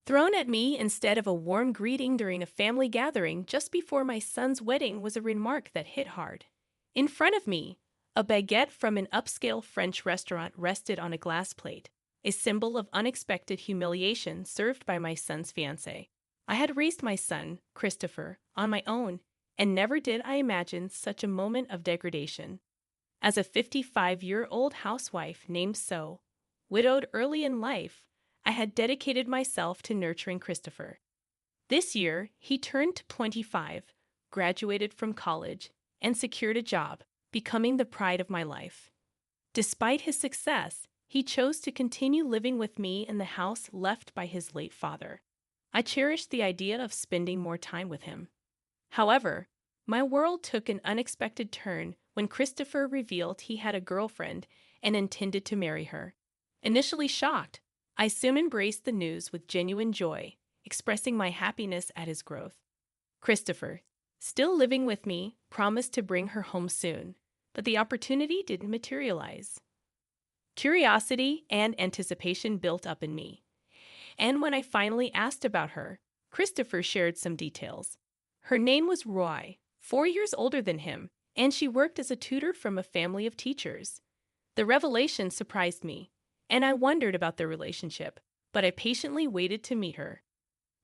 Thrown at me instead of a warm greeting during a family gathering just before my son's wedding was a remark that hit hard. In front of me, a baguette from an upscale French restaurant rested on a glass plate, a symbol of unexpected humiliation served by my son's fiancée. I had raised my son, Christopher, on my own, and never did I imagine such a moment of degradation. As a 55-year-old housewife named So, widowed early in life, I had dedicated myself to nurturing Christopher. This year, he turned 25, graduated from college, and secured a job, becoming the pride of my life. Despite his success, he chose to continue living with me in the house left by his late father. I cherished the idea of spending more time with him. However, my world took an unexpected turn when Christopher revealed he had a girlfriend and intended to marry her. Initially shocked, I soon embraced the news with genuine joy, expressing my happiness at his growth. Christopher, still living with me, promised to bring her home soon, but the opportunity didn't materialize. Curiosity and anticipation built up in me, and when I finally asked about her, Christopher shared some details. Her name was Roy, 4 years older than him, and she worked as a tutor from a family of teachers. The revelation surprised me, and I wondered about their relationship, but I patiently waited to meet her.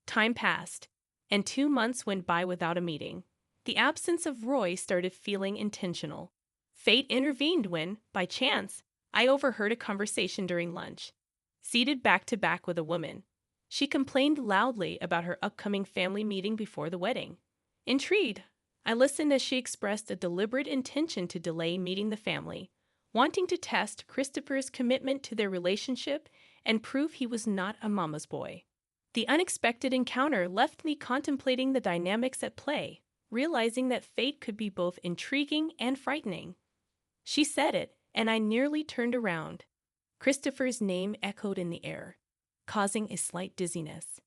Time passed, and 2 months went by without a meeting. The absence of Roy started feeling intentional. Fate intervened when, by chance, I overheard a conversation during lunch. Seated back to back with a woman, she complained loudly about her upcoming family meeting before the wedding. Intrigued, I listened as she expressed a deliberate intention to delay meeting the family, wanting to test Christopher's commitment to their relationship and prove he was not a mama's boy. The unexpected encounter left me contemplating the dynamics at play, realizing that fate could be both intriguing and frightening. She said it, and I nearly turned around. Christopher's name echoed in the air, causing a slight dizziness.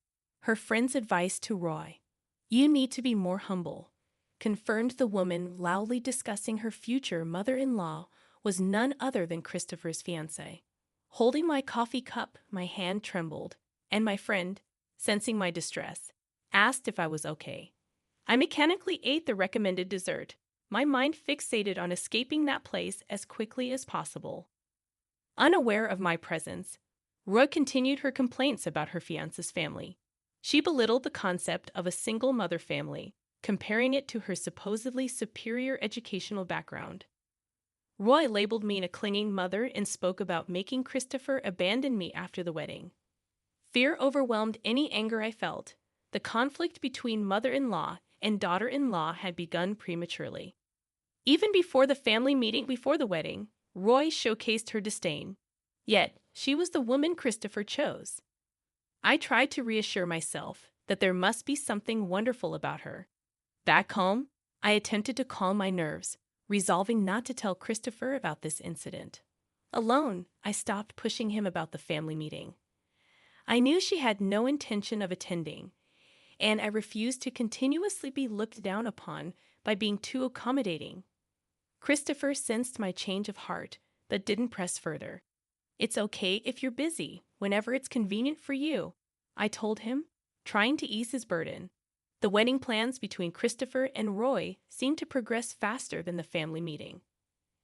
Her friend's advice to Roy, "You need to be more humble," confirmed the woman loudly discussing her future mother-in-law was none other than Christopher's fiancée. Holding my coffee cup, my hand trembled, and my friend, sensing my distress, asked if I was okay. I mechanically ate the recommended dessert, my mind fixated on escaping that place as quickly as possible. Unaware of my presence, Roy continued her complaints about her fiancé's family. She belittled the concept of a single mother family, comparing it to her supposedly superior educational background. Roy labeled me a clinging mother and spoke about making Christopher abandon me after the wedding. Fear overwhelmed any anger I felt. The conflict between mother-in-law and daughter-in-law had begun prematurely. Even before the family meeting before the wedding, Roy showcased her disdain. Yet, she was the woman Christopher chose. I tried to reassure myself that there must be something wonderful about her. Back home, I attempted to calm my nerves, resolving not to tell Christopher about this incident. Alone, I stopped pushing him about the family meeting. I knew she had no intention of attending, and I refused to continuously be looked down upon by being too accommodating. Christopher sensed my change of heart, but didn't press further. "It's okay if you're busy, whenever it's convenient for you," I told him, trying to ease his burden. The wedding plans between Christopher and Roy seemed to progress faster than the family meeting.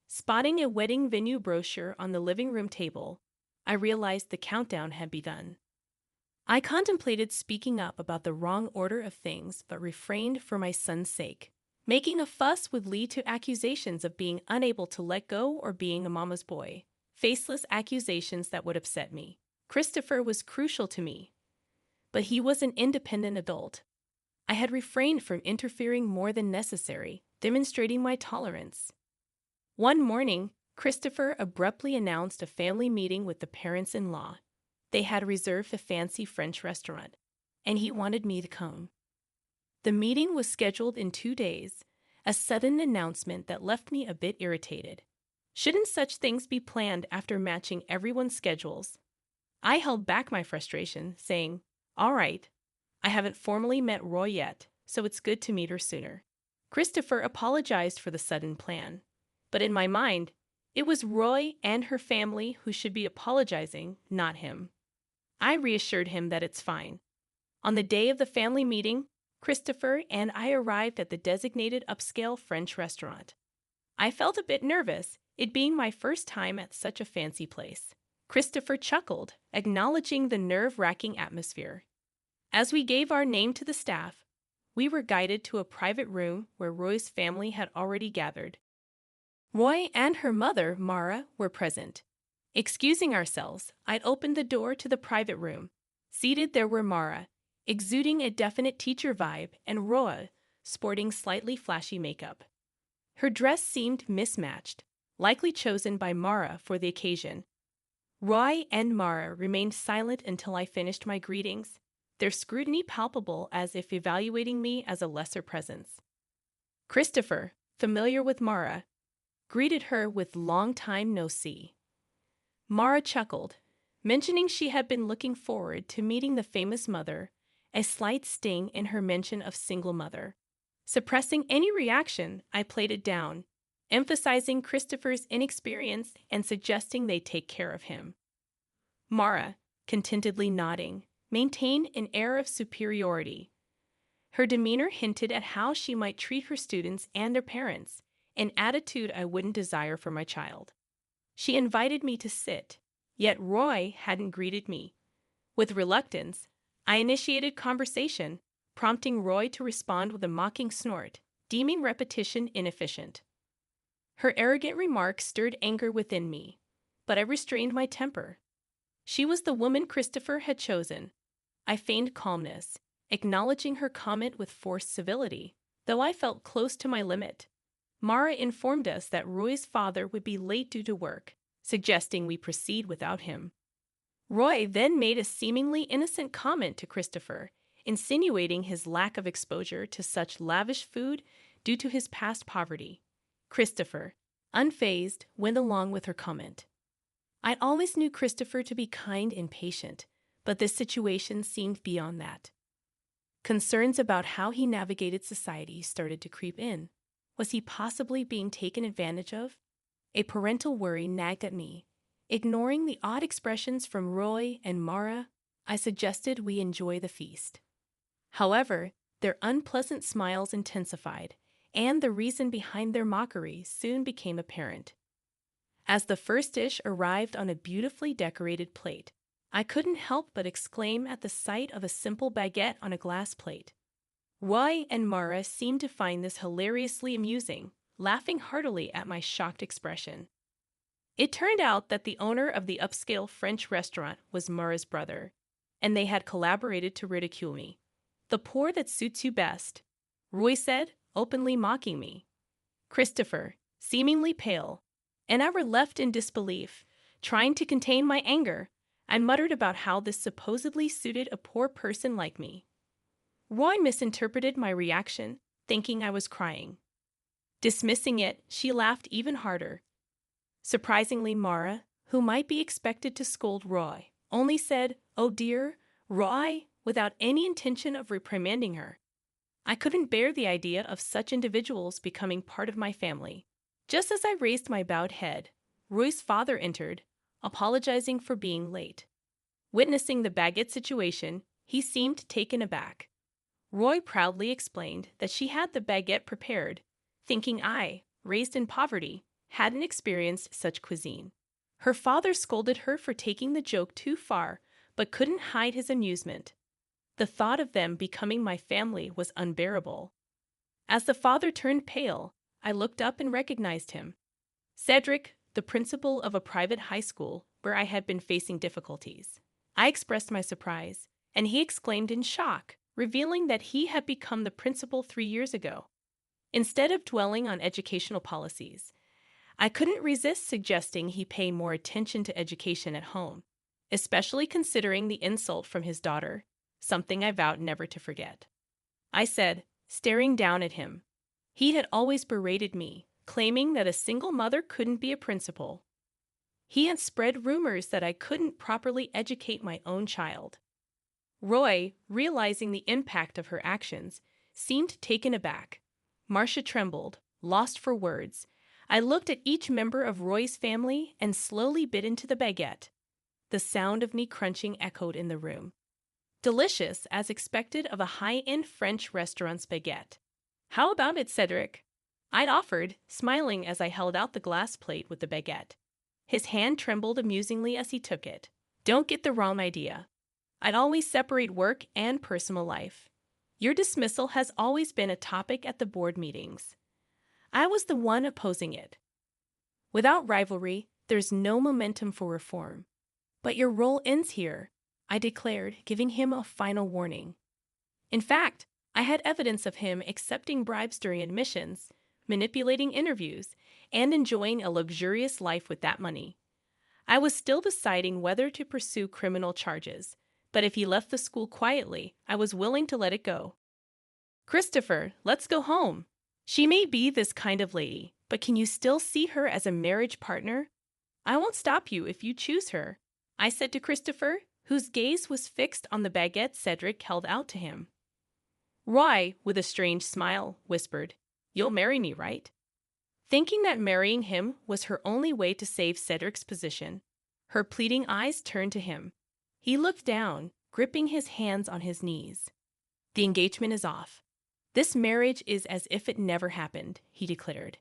Spotting a wedding venue brochure on the living room table, I realized the countdown had begun. I contemplated speaking up about the wrong order of things, but refrained for my son's sake. Making a fuss would lead to accusations of being unable to let go or being a mama's boy. Faceless accusations that would upset me. Christopher was crucial to me, but he was an independent adult. I had refrained from interfering more than necessary, demonstrating my tolerance. One morning, Christopher abruptly announced a family meeting with the parents-in-law. They had reserved a fancy French restaurant, and he wanted me to come. The meeting was scheduled in 2 days, a sudden announcement that left me a bit irritated. Shouldn't such things be planned after matching everyone's schedules? I held back my frustration, saying, "All right, I haven't formally met Roy yet, so it's good to meet her sooner." Christopher apologized for the sudden plan, but in my mind, it was Roy and her family who should be apologizing, not him. I reassured him that it's fine. On the day of the family meeting, Christopher and I arrived at the designated upscale French restaurant. I felt a bit nervous, it being my first time at such a fancy place. Christopher chuckled, acknowledging the nerve-wracking atmosphere. As we gave our name to the staff, we were guided to a private room where Roy's family had already gathered. Roy and her mother, Mara, were present. Excusing ourselves, I'd opened the door to the private room. Seated there were Mara, exuding a definite teacher vibe, and Roy, sporting slightly flashy makeup. Her dress seemed mismatched, likely chosen by Mara for the occasion. Roy and Mara remained silent until I finished my greetings, their scrutiny palpable as if evaluating me as a lesser presence. Christopher, familiar with Mara, greeted her with "long time no see." Mara chuckled, mentioning she had been looking forward to meeting the famous mother, a slight sting in her mention of single mother. Suppressing any reaction, I played it down, emphasizing Christopher's inexperience and suggesting they take care of him. Mara, contentedly nodding, maintained an air of superiority. Her demeanor hinted at how she might treat her students and their parents, an attitude I wouldn't desire for my child. She invited me to sit, yet Roy hadn't greeted me. With reluctance, I initiated conversation, prompting Roy to respond with a mocking snort, deeming repetition inefficient. Her arrogant remark stirred anger within me, but I restrained my temper. She was the woman Christopher had chosen. I feigned calmness, acknowledging her comment with forced civility, though I felt close to my limit. Mara informed us that Roy's father would be late due to work, suggesting we proceed without him. Roy then made a seemingly innocent comment to Christopher, insinuating his lack of exposure to such lavish food due to his past poverty. Christopher, unfazed, went along with her comment. I'd always knew Christopher to be kind and patient, but this situation seemed beyond that. Concerns about how he navigated society started to creep in. Was he possibly being taken advantage of? A parental worry nagged at me. Ignoring the odd expressions from Roy and Mara, I suggested we enjoy the feast. However, their unpleasant smiles intensified, and the reason behind their mockery soon became apparent. As the first dish arrived on a beautifully decorated plate, I couldn't help but exclaim at the sight of a simple baguette on a glass plate. Roy and Mara seemed to find this hilariously amusing, laughing heartily at my shocked expression. It turned out that the owner of the upscale French restaurant was Mara's brother, and they had collaborated to ridicule me. "The poor that suits you best," Roy said, openly mocking me. Christopher, seemingly pale, and I were left in disbelief, trying to contain my anger. I muttered about how this supposedly suited a poor person like me. Roy misinterpreted my reaction, thinking I was crying. Dismissing it, she laughed even harder. Surprisingly, Mara, who might be expected to scold Roy, only said, "Oh dear, Roy," without any intention of reprimanding her. I couldn't bear the idea of such individuals becoming part of my family. Just as I raised my bowed head, Roy's father entered, apologizing for being late. Witnessing the baguette situation, he seemed taken aback. Roy proudly explained that she had the baguette prepared, thinking I, raised in poverty, hadn't experienced such cuisine. Her father scolded her for taking the joke too far, but couldn't hide his amusement. The thought of them becoming my family was unbearable. As the father turned pale, I looked up and recognized him. Cedric, the principal of a private high school where I had been facing difficulties. I expressed my surprise, and he exclaimed in shock, revealing that he had become the principal 3 years ago. Instead of dwelling on educational policies, I couldn't resist suggesting he pay more attention to education at home, especially considering the insult from his daughter, something I vowed never to forget. I said, staring down at him. He had always berated me, claiming that a single mother couldn't be a principal. He had spread rumors that I couldn't properly educate my own child. Roy, realizing the impact of her actions, seemed taken aback. Marcia trembled, lost for words. I looked at each member of Roy's family and slowly bit into the baguette. The sound of me crunching echoed in the room. delicious as expected of a high-end French restaurant's baguette. How about it, Cedric? I'd offered, smiling as I held out the glass plate with the baguette. His hand trembled amusingly as he took it. Don't get the wrong idea. I'd always separate work and personal life. Your dismissal has always been a topic at the board meetings. I was the one opposing it. Without rivalry, there's no momentum for reform. But your role ends here, I declared, giving him a final warning. In fact, I had evidence of him accepting bribes during admissions, manipulating interviews, and enjoying a luxurious life with that money. I was still deciding whether to pursue criminal charges, but if he left the school quietly, I was willing to let it go. Christopher, let's go home. She may be this kind of lady, but can you still see her as a marriage partner? I won't stop you if you choose her, I said to Christopher, whose gaze was fixed on the baguette Cedric held out to him. Roy, with a strange smile, whispered, "You'll marry me, right?" Thinking that marrying him was her only way to save Cedric's position, her pleading eyes turned to him. He looked down, gripping his hands on his knees. The engagement is off. This marriage is as if it never happened, he declared.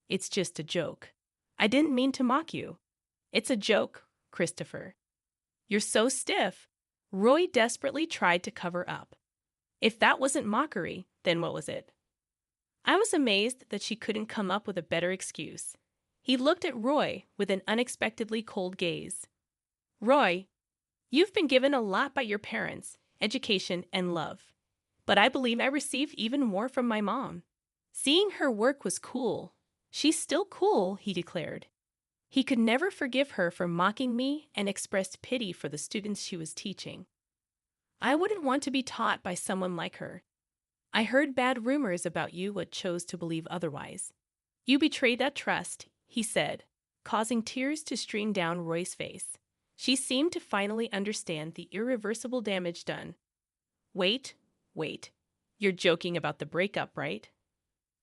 It's just a joke. I didn't mean to mock you. It's a joke, Christopher. You're so stiff. Roy desperately tried to cover up. If that wasn't mockery, then what was it? I was amazed that she couldn't come up with a better excuse. He looked at Roy with an unexpectedly cold gaze. Roy, you've been given a lot by your parents, education, and love. But I believe I received even more from my mom. Seeing her work was cool. She's still cool, he declared. He could never forgive her for mocking me and expressed pity for the students she was teaching. I wouldn't want to be taught by someone like her. I heard bad rumors about you but chose to believe otherwise. You betrayed that trust, he said, causing tears to stream down Roy's face. She seemed to finally understand the irreversible damage done. Wait. You're joking about the breakup, right?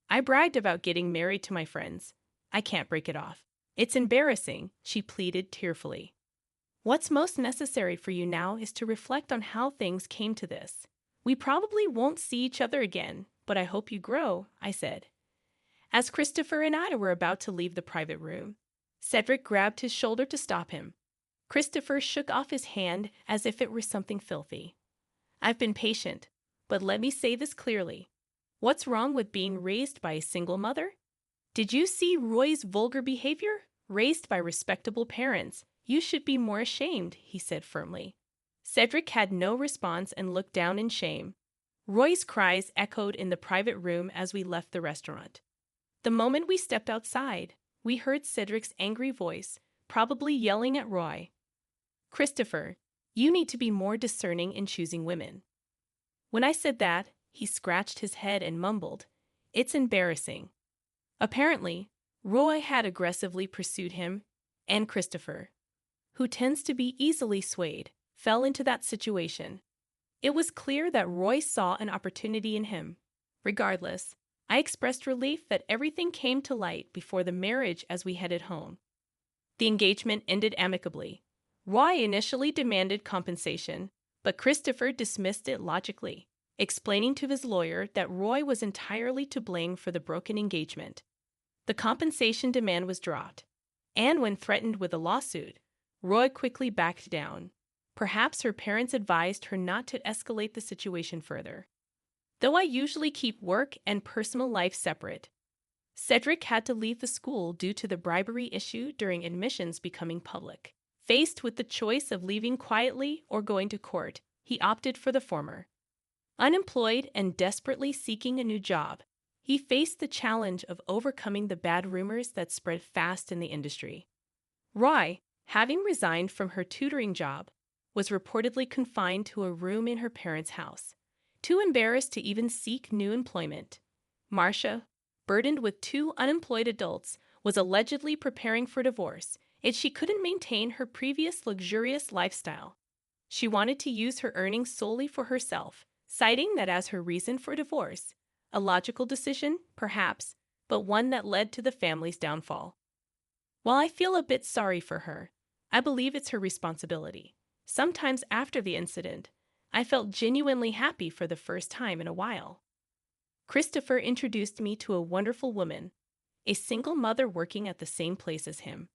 I bragged about getting married to my friends. I can't break it off. It's embarrassing, she pleaded tearfully. What's most necessary for you now is to reflect on how things came to this. We probably won't see each other again, but I hope you grow, I said. As Christopher and I were about to leave the private room, Cedric grabbed his shoulder to stop him. Christopher shook off his hand as if it were something filthy. I've been patient, but let me say this clearly. What's wrong with being raised by a single mother? Did you see Roy's vulgar behavior? Raised by respectable parents. You should be more ashamed, he said firmly. Cedric had no response and looked down in shame. Roy's cries echoed in the private room as we left the restaurant. The moment we stepped outside, we heard Cedric's angry voice, probably yelling at Roy. Christopher, you need to be more discerning in choosing women. When I said that, he scratched his head and mumbled, It's embarrassing. Apparently, Roy had aggressively pursued him, and Christopher, who tends to be easily swayed, fell into that situation. It was clear that Roy saw an opportunity in him. Regardless, I expressed relief that everything came to light before the marriage as we headed home. The engagement ended amicably. Roy initially demanded compensation, but Christopher dismissed it logically, explaining to his lawyer that Roy was entirely to blame for the broken engagement. The compensation demand was dropped, and when threatened with a lawsuit, Roy quickly backed down. Perhaps her parents advised her not to escalate the situation further. Though I usually keep work and personal life separate, Cedric had to leave the school due to the bribery issue during admissions becoming public. Faced with the choice of leaving quietly or going to court, he opted for the former. Unemployed and desperately seeking a new job, he faced the challenge of overcoming the bad rumors that spread fast in the industry. Roy, having resigned from her tutoring job, was reportedly confined to a room in her parents' house, too embarrassed to even seek new employment. Marcia, burdened with 2 unemployed adults, was allegedly preparing for divorce, yet she couldn't maintain her previous luxurious lifestyle. She wanted to use her earnings solely for herself, citing that as her reason for divorce. A logical decision, perhaps, but one that led to the family's downfall. While I feel a bit sorry for her, I believe it's her responsibility. Sometimes after the incident, I felt genuinely happy for the first time in a while. Christopher introduced me to a wonderful woman, a single mother working at the same place as him.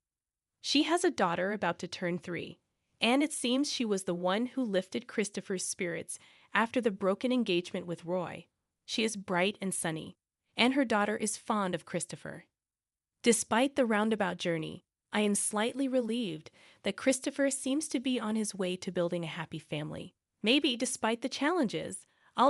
She has a daughter about to turn 3, and it seems she was the one who lifted Christopher's spirits after the broken engagement with Roy. She is bright and sunny, and her daughter is fond of Christopher. Despite the roundabout journey, I am slightly relieved that Christopher seems to be on his way to building a happy family. Maybe despite the challenges,